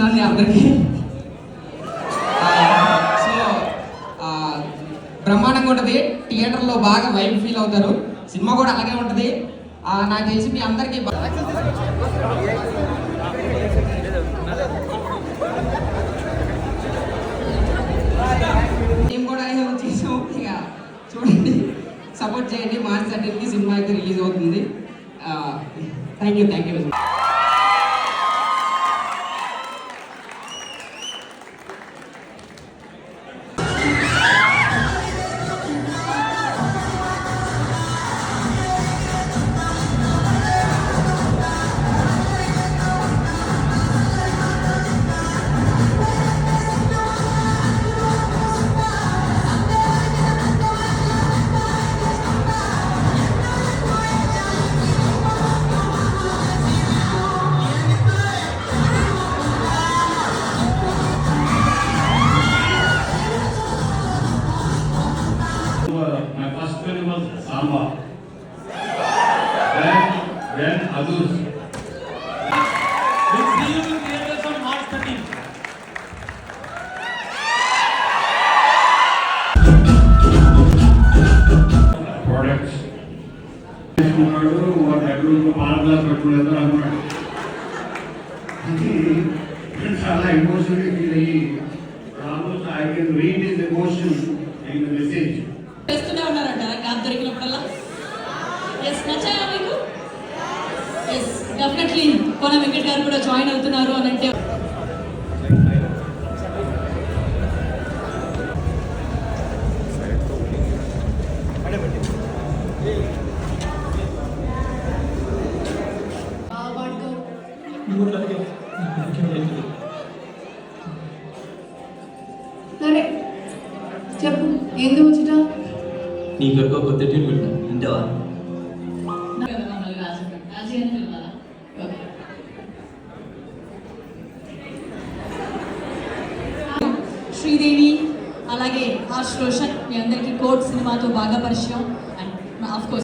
చూపిస్తున్నాను మీ అందరికీ. సో బ్రహ్మాండంగా ఉంటుంది, థియేటర్లో బాగా వైబ్ ఫీల్ అవుతారు. సినిమా కూడా అలాగే ఉంటుంది. నాకు తెలిసి మీ అందరికీ మేము కూడా చేసాము. ఇక చూడండి, సపోర్ట్ చేయండి. మార్చ్ 13కి సినిమా అయితే రిలీజ్ అవుతుంది. Thank you very much. My first film was Samba. Then others. We'll see you in theaters on March 13th. Products. What everyone parallel పెట్టుకునేదో అన్నమాట. అది చాలా ఎమోషనల్ ఫీల్ అయ్యి almost I can read his emotion in the message. చేస్తూనే ఉన్నారంటారా gap దొరికినప్పుడల్లా? Yes, నచ్చాయా మీకు? Yes, definitely Kona Venkat గారు కూడా join అవుతున్నారు అని అంటే సరే చెప్పు, ఎందుకు వచ్చుట? నీకు ఒక కొత్త ట్యూన్ పెట్టా వింటావా? శ్రీదేవి అలాగే హర్ష్ రోషన్ మీ అందరికీ కోర్ట్ సినిమాతో బాగా పరిచయం. And of course